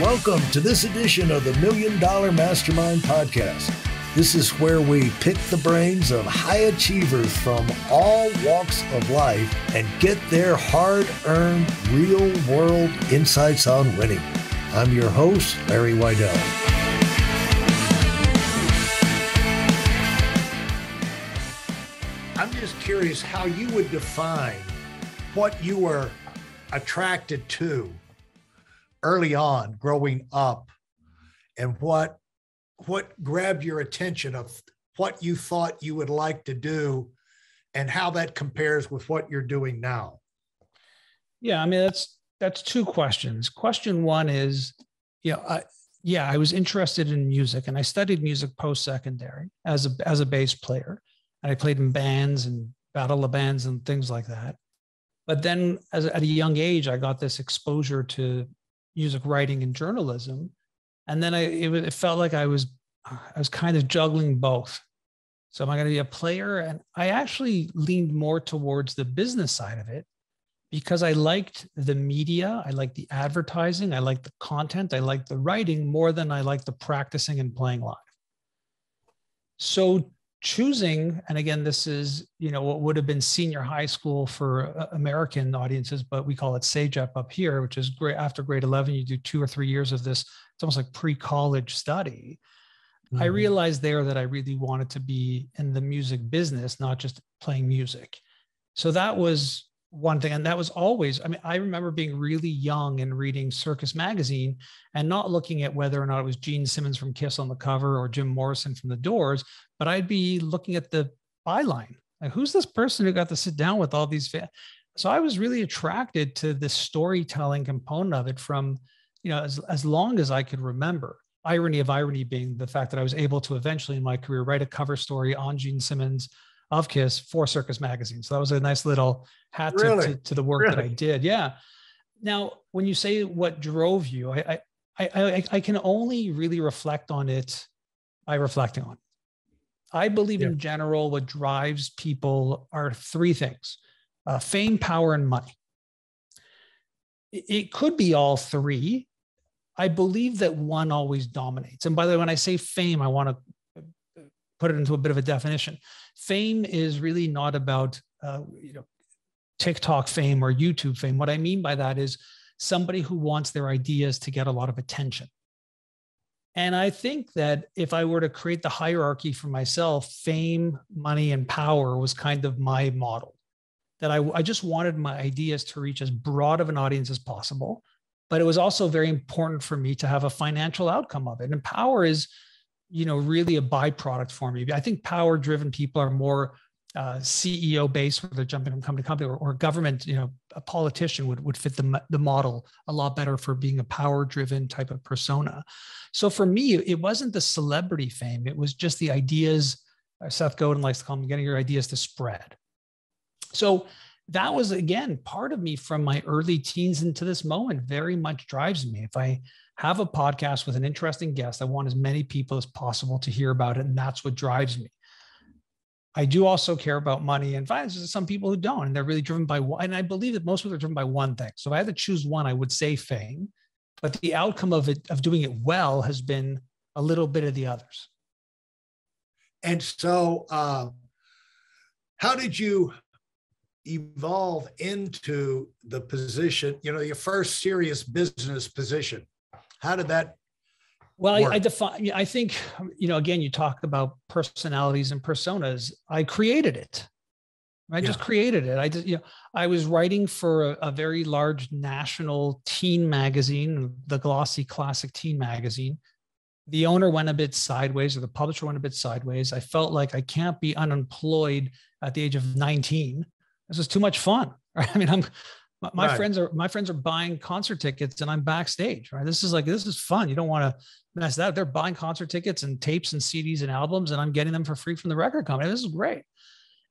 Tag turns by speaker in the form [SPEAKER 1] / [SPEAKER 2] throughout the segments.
[SPEAKER 1] Welcome to this edition of the $1 Million Mastermind Podcast. This is where we pick the brains of high achievers from all walks of life and get their hard-earned, real-world insights on winning. I'm your host, Larry Weidel. I'm just curious how you would define what you were attracted to early on growing up and what grabbed your attention of what you thought you would like to do and how that compares with what you're doing now.
[SPEAKER 2] Yeah, I mean, that's two questions. Question one is, I was interested in music and I studied music post-secondary as a bass player. And I played in bands and battle of bands and things like that. But then at a young age, I got this exposure to music writing and journalism. And then it felt like I was kind of juggling both. So am I going to be a player? And I actually leaned more towards the business side of it because I liked the media. I liked the advertising. I liked the content. I liked the writing more than I liked the practicing and playing live. So choosing, and again, this is, what would have been senior high school for American audiences, but we call it SAGEP up here, which is great. After grade 11, you do 2 or 3 years of this. It's almost like pre-college study. Mm-hmm. I realized there that I really wanted to be in the music business, not just playing music. So that was one thing. And that was always, I remember being really young and reading Circus Magazine and not looking at whether or not it was Gene Simmons from Kiss on the cover or Jim Morrison from the Doors, but I'd be looking at the byline. Like, who's this person who got to sit down with all these fans? So I was really attracted to the storytelling component of it from, as long as I could remember. Irony of irony being the fact that I was able to eventually in my career write a cover story on Gene Simmons of Kiss for Circus Magazine. So that was a nice little hat tip to the work that I did. Yeah. Now, when you say what drove you, I can only really reflect on it by reflecting on it. I believe in general, what drives people are 3 things: fame, power, and money. It could be all 3. I believe that one always dominates. And by the way, when I say fame, I want to put it into a bit of a definition. Fame is really not about, TikTok fame or YouTube fame. What I mean by that is somebody who wants their ideas to get a lot of attention. And I think that if I were to create the hierarchy for myself, fame, money, and power was kind of my model. That I just wanted my ideas to reach as broad of an audience as possible. But it was also very important for me to have a financial outcome of it. And power is, really a byproduct for me. I think power-driven people are more CEO-based, where they're jumping from company to company, or government. A politician would fit the model a lot better for being a power-driven type of persona. So for me, it wasn't the celebrity fame. It was just the ideas. Seth Godin likes to call them getting your ideas to spread. So that was, again, part of me from my early teens into this moment very much drives me. If I have a podcast with an interesting guest, I want as many people as possible to hear about it. And that's what drives me. I do also care about money and finance. There's some people who don't, and they're really driven by one. And I believe that most people are driven by one thing. So if I had to choose one, I would say fame, but the outcome of doing it well has been a little bit of the others.
[SPEAKER 1] And so how did you evolve into the position, your first serious business position? How did that work?
[SPEAKER 2] I think, again, you talk about personalities and personas. I created it. I just created it. I was writing for a very large national teen magazine, the glossy classic teen magazine. The owner went a bit sideways, or the publisher went a bit sideways. I felt like I can't be unemployed at the age of 19. This is too much fun. Right? My friends are buying concert tickets and I'm backstage, right? This is fun. You don't want to mess that up. They're buying concert tickets and tapes and CDs and albums, and I'm getting them for free from the record company. This is great.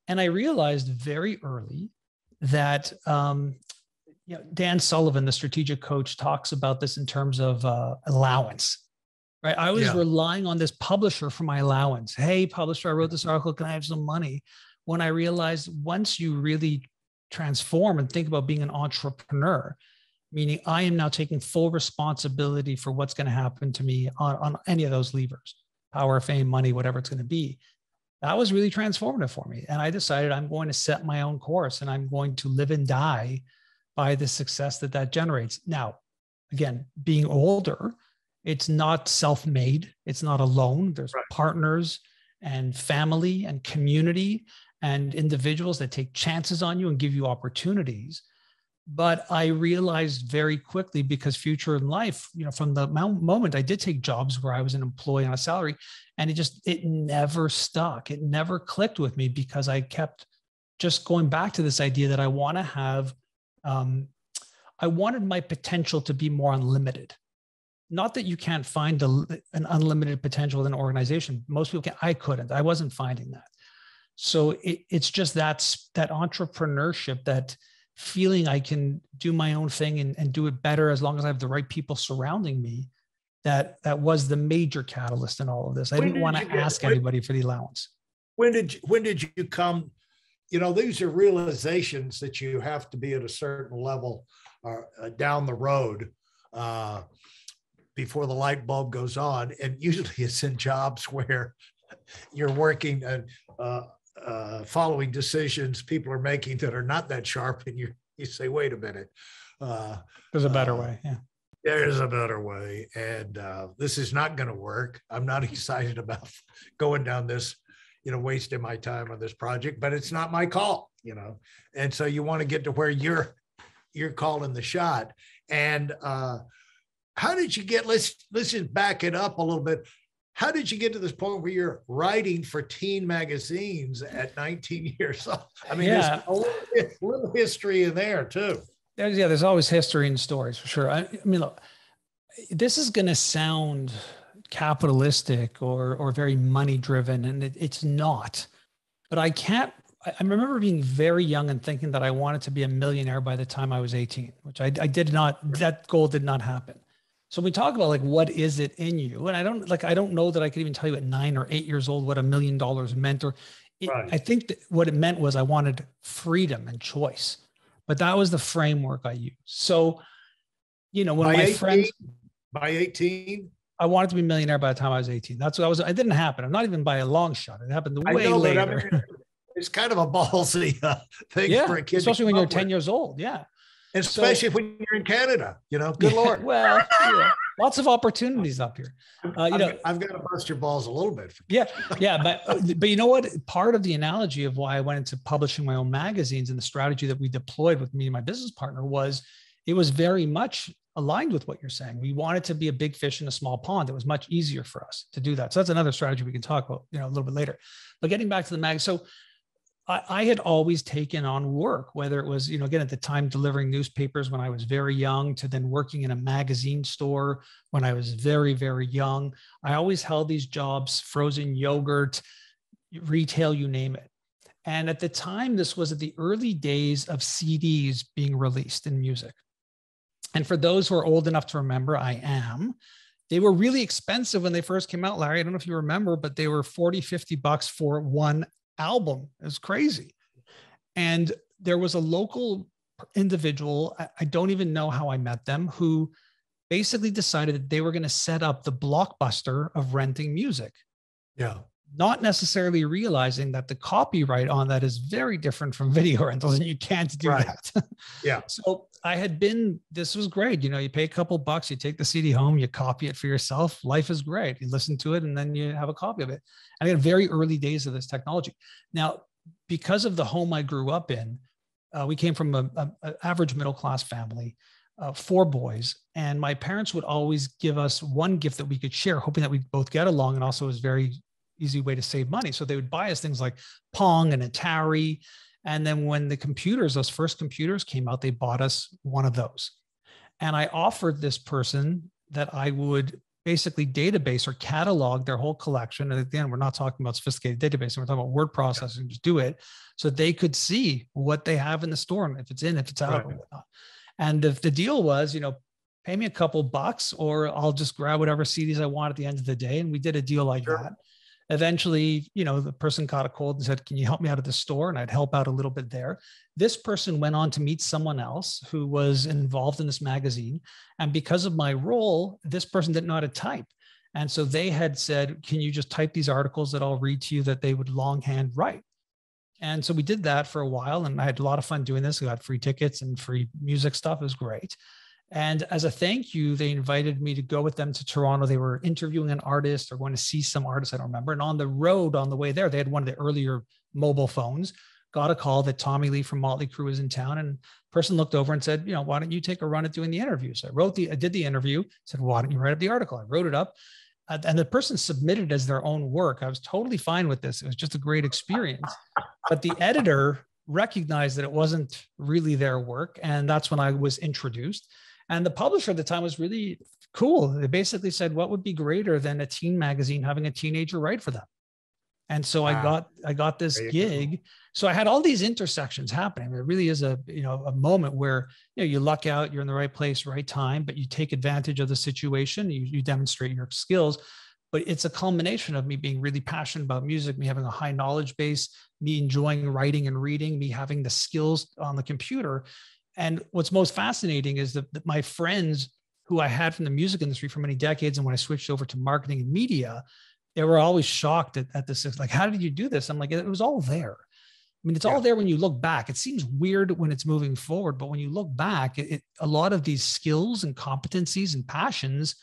[SPEAKER 2] And I realized very early that, Dan Sullivan, the strategic coach, talks about this in terms of allowance, right? I was relying on this publisher for my allowance. Hey, publisher, I wrote this article. Can I have some money? When I realized once you really transform and think about being an entrepreneur, meaning I am now taking full responsibility for what's going to happen to me on any of those levers, power, fame, money, whatever it's going to be. That was really transformative for me. And I decided I'm going to set my own course and I'm going to live and die by the success that that generates. Now, again, being older, it's not self-made. It's not alone. There's partners and family and community and individuals that take chances on you and give you opportunities. But I realized very quickly, because future in life, from the moment I did take jobs where I was an employee on a salary, and it never stuck. It never clicked with me, because I kept just going back to this idea that I want to have, I wanted my potential to be more unlimited. Not that you can't find an unlimited potential in an organization. Most people can. I couldn't. I wasn't finding that. So it's just that entrepreneurship, that feeling I can do my own thing and do it better as long as I have the right people surrounding me. That was the major catalyst in all of this. I didn't want to ask anybody for the allowance.
[SPEAKER 1] When did you come? These are realizations that you have to be at a certain level down the road before the light bulb goes on. And usually it's in jobs where you're working and following decisions people are making that are not that sharp. And you say, wait a minute.
[SPEAKER 2] There's a better way. Yeah.
[SPEAKER 1] There's a better way. And this is not going to work. I'm not excited about going down this, wasting my time on this project, but it's not my call, And so you want to get to where you're calling the shot. And how did you get, let's just back it up a little bit. How did you get to this point where you're writing for teen magazines at 19 years old? I mean, There's a little history in there too.
[SPEAKER 2] There's always history and stories for sure. I mean, look, this is going to sound capitalistic or very money driven, and it's not. But I remember being very young and thinking that I wanted to be a millionaire by the time I was 18, which I did not. That goal did not happen. So we talk about what is it in you? And I don't know that I could even tell you at 9 or 8 years old what $1 million meant. I think that what it meant was I wanted freedom and choice, but that was the framework I used. So, when by 18, I wanted to be a millionaire by the time I was 18. That's what it didn't happen. Not even by a long shot. It happened way later.
[SPEAKER 1] It's kind of a ballsy thing for a kid.
[SPEAKER 2] Especially when you're 10 years old. Yeah.
[SPEAKER 1] Especially when you're in Canada, good Lord.
[SPEAKER 2] Well, lots of opportunities up here.
[SPEAKER 1] I've got to bust your balls a little bit.
[SPEAKER 2] But you know what? Part of the analogy of why I went into publishing my own magazines and the strategy that we deployed with me and my business partner was it was very much aligned with what you're saying. We wanted to be a big fish in a small pond. It was much easier for us to do that. So that's another strategy we can talk about, a little bit later. But getting back to the mag, so I had always taken on work, whether it was, again, at the time delivering newspapers when I was very young, to then working in a magazine store when I was very, very young. I always held these jobs, frozen yogurt, retail, you name it. And at the time, this was at the early days of CDs being released in music. And for those who are old enough to remember, I am, they were really expensive when they first came out, Larry. I don't know if you remember, but they were $40-$50 for one album. It was crazy. And there was a local individual, I don't even know how I met them, who basically decided that they were going to set up the Blockbuster of renting music.
[SPEAKER 1] Yeah.
[SPEAKER 2] Not necessarily realizing that the copyright on that is very different from video rentals, and you can't do that.
[SPEAKER 1] Yeah.
[SPEAKER 2] So this was great. You pay a couple bucks, you take the CD home, you copy it for yourself. Life is great. You listen to it and then you have a copy of it. And in very early days of this technology. Now, because of the home I grew up in, we came from an average middle-class family, 4 boys. And my parents would always give us one gift that we could share, hoping that we'd both get along. And also it was very easy way to save money. So they would buy us things like Pong and Atari. And then when those first computers came out, they bought us one of those. And I offered this person that I would basically database or catalog their whole collection. And at the end, we're not talking about sophisticated database. We're talking about word processing, just do it so they could see what they have in the store and if it's in, if it's out or whatnot. And if the deal was, pay me a couple bucks or I'll just grab whatever CDs I want at the end of the day. And we did a deal like that. Eventually, the person caught a cold and said, can you help me out at the store? And I'd help out a little bit there. This person went on to meet someone else who was involved in this magazine. And because of my role, this person didn't know how to type. And so they had said, can you just type these articles that I'll read to you that they would longhand write? And so we did that for a while, and I had a lot of fun doing this. We got free tickets and free music stuff. It was great. And as a thank you, they invited me to go with them to Toronto. They were interviewing an artist or going to see some artist, I don't remember. And on the road, on the way there, they had one of the earlier mobile phones, got a call that Tommy Lee from Motley Crue was in town. And the person looked over and said, why don't you take a run at doing the interview? So I did the interview, said, why don't you write up the article? I wrote it up. And the person submitted it as their own work. I was totally fine with this. It was just a great experience. But the editor recognized that it wasn't really their work. And that's when I was introduced. And the publisher at the time was really cool. They basically said, what would be greater than a teen magazine having a teenager write for them? And so I got this gig. So I had all these intersections happening. It really is a moment where, you luck out, you're in the right place, right time, but you take advantage of the situation, you demonstrate your skills. But it's a culmination of me being really passionate about music, me having a high knowledge base, me enjoying writing and reading, me having the skills on the computer. And what's most fascinating is that my friends who I had from the music industry for many decades, and when I switched over to marketing and media, they were always shocked at this. Like, how did you do this? I'm like, it was all there. I mean, it's all there when you look back. It seems weird when it's moving forward, but when you look back, a lot of these skills and competencies and passions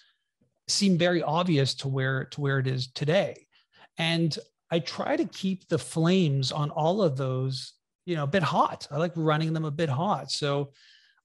[SPEAKER 2] seem very obvious to where it is today. And I try to keep the flames on all of those a bit hot. I like running them a bit hot. So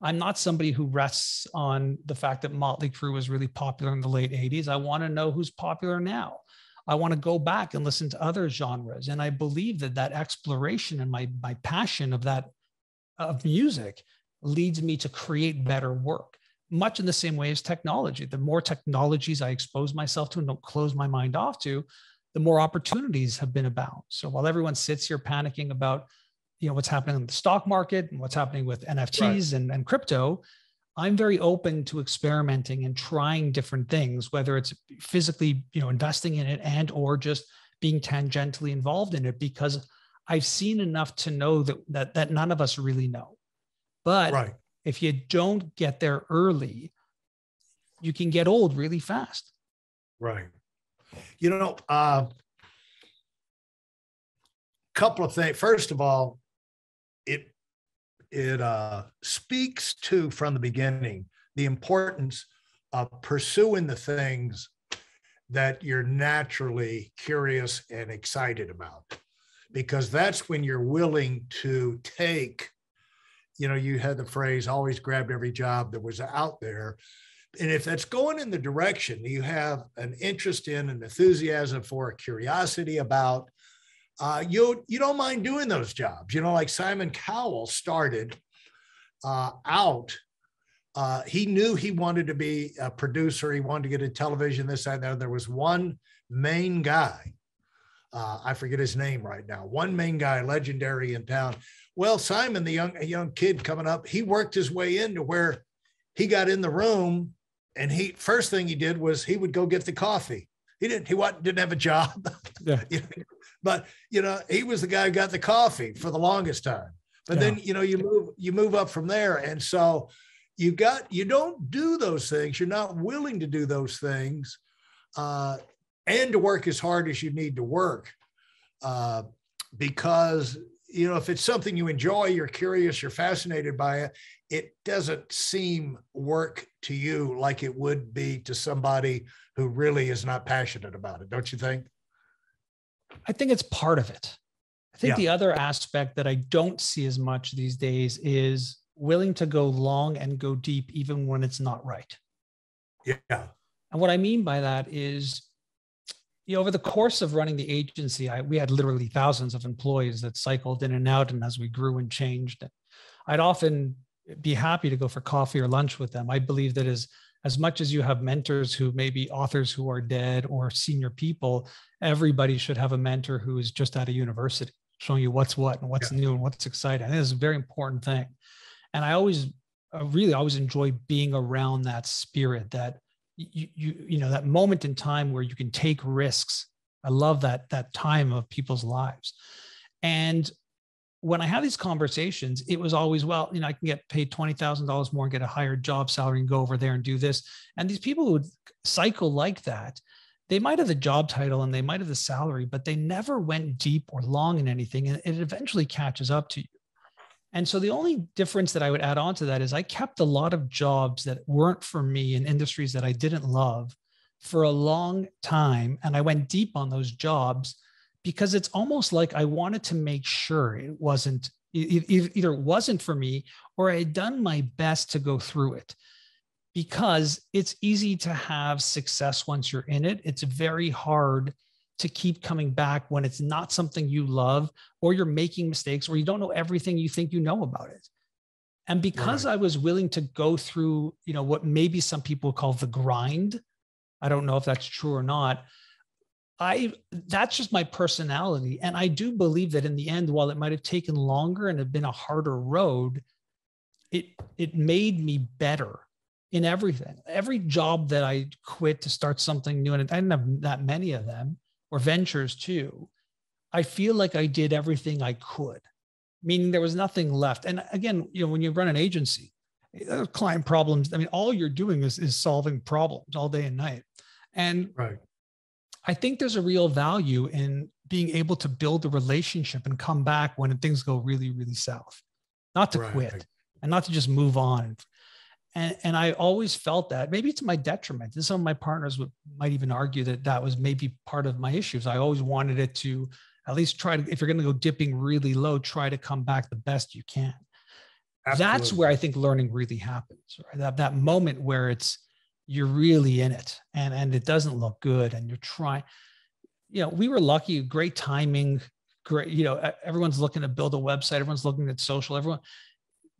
[SPEAKER 2] I'm not somebody who rests on the fact that Motley Crue was really popular in the late 80s. I want to know who's popular now. I want to go back and listen to other genres. And I believe that exploration and my passion of music leads me to create better work, much in the same way as technology. The more technologies I expose myself to and don't close my mind off to, the more opportunities have been abound. So while everyone sits here panicking about what's happening in the stock market and what's happening with NFTs and crypto, I'm very open to experimenting and trying different things, whether it's physically, investing in it and or just being tangentially involved in it, because I've seen enough to know that none of us really know. But if you don't get there early, you can get old really fast.
[SPEAKER 1] Right. Couple of things. First of all, it speaks to, from the beginning, the importance of pursuing the things that you're naturally curious and excited about, because that's when you're willing to take, you had the phrase, always grabbed every job that was out there. And if that's going in the direction you have an interest in, an enthusiasm for, a curiosity about, you don't mind doing those jobs. Like Simon Cowell started out. He knew he wanted to be a producer. He wanted to get into television, this, that, and that. There was one main guy. I forget his name right now. One main guy, legendary in town. Well, Simon, the young kid coming up, he worked his way into where he got in the room, and first thing he did was he would go get the coffee. He didn't have a job. Yeah. But, he was the guy who got the coffee for the longest time. But then, you move up from there. And so you don't do those things. You're not willing to do those things and to work as hard as you need to work because, if it's something you enjoy, you're curious, you're fascinated by it, it doesn't seem work to you like it would be to somebody who really is not passionate about it. Don't you think?
[SPEAKER 2] I think it's part of it. I think the other aspect that I don't see as much these days is willing to go long and go deep, even when it's not right.
[SPEAKER 1] Yeah.
[SPEAKER 2] And what I mean by that is, over the course of running the agency, we had literally thousands of employees that cycled in and out. And as we grew and changed, I'd often be happy to go for coffee or lunch with them. I believe that as much as you have mentors who may be authors who are dead or senior people, everybody should have a mentor who is just out of university, showing you what's what and what's new and what's exciting. And it is a very important thing. And I really always enjoy being around that spirit, that that moment in time where you can take risks I love that time of people's lives. And when I have these conversations, it was always, well, I can get paid $20,000 more and get a higher job salary and go over there and do this. And these people who would cycle like that, they might have the job title and they might have the salary, but they never went deep or long in anything. And it eventually catches up to you. And so the only difference that I would add on to that is I kept a lot of jobs that weren't for me in industries that I didn't love for a long time. And I went deep on those jobs because it's almost like I wanted to make sure it wasn't, either it wasn't for me or I had done my best to go through it. Because it's easy to have success once you're in it. It's very hard to keep coming back when it's not something you love, or you're making mistakes, or you don't know everything you think you know about it. And because I was willing to go through, what maybe some people call the grind, I don't know if that's true or not. That's just my personality. And I do believe that in the end, while it might have taken longer and have been a harder road, it made me better in everything. Every job that I quit to start something new, and I didn't have that many of them, or ventures too, I feel like I did everything I could, meaning there was nothing left. And again, when you run an agency, client problems, all you're doing is solving problems all day and night. And I think there's a real value in being able to build a relationship and come back when things go really, really south, not to quit and not to just move on. And I always felt that, maybe to my detriment. And some of my partners might even argue that was maybe part of my issues. I always wanted it to at least try to, if you're going to go dipping really low, try to come back the best you can. Absolutely. That's where I think learning really happens, right? That moment where you're really in it and it doesn't look good and you're trying. We were lucky, great timing, great, everyone's looking to build a website, everyone's looking at social, everyone,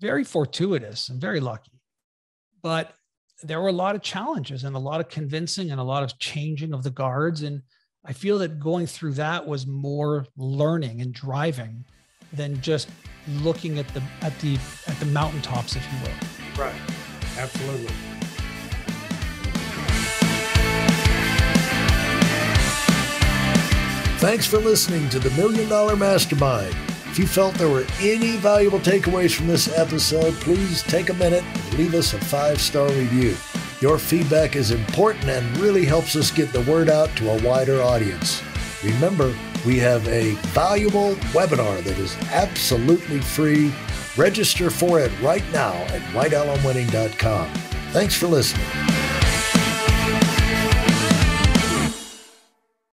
[SPEAKER 2] very fortuitous and very lucky. But there were a lot of challenges and a lot of convincing and a lot of changing of the guards. And I feel that going through that was more learning and driving than just looking at the mountaintops, if you will.
[SPEAKER 1] Right. Absolutely. Thanks for listening to the $1 Million Mastermind. If you felt there were any valuable takeaways from this episode, please take a minute and leave us a 5-star review. Your feedback is important and really helps us get the word out to a wider audience. Remember, we have a valuable webinar that is absolutely free. Register for it right now at whitealumwinning.com. Thanks for listening.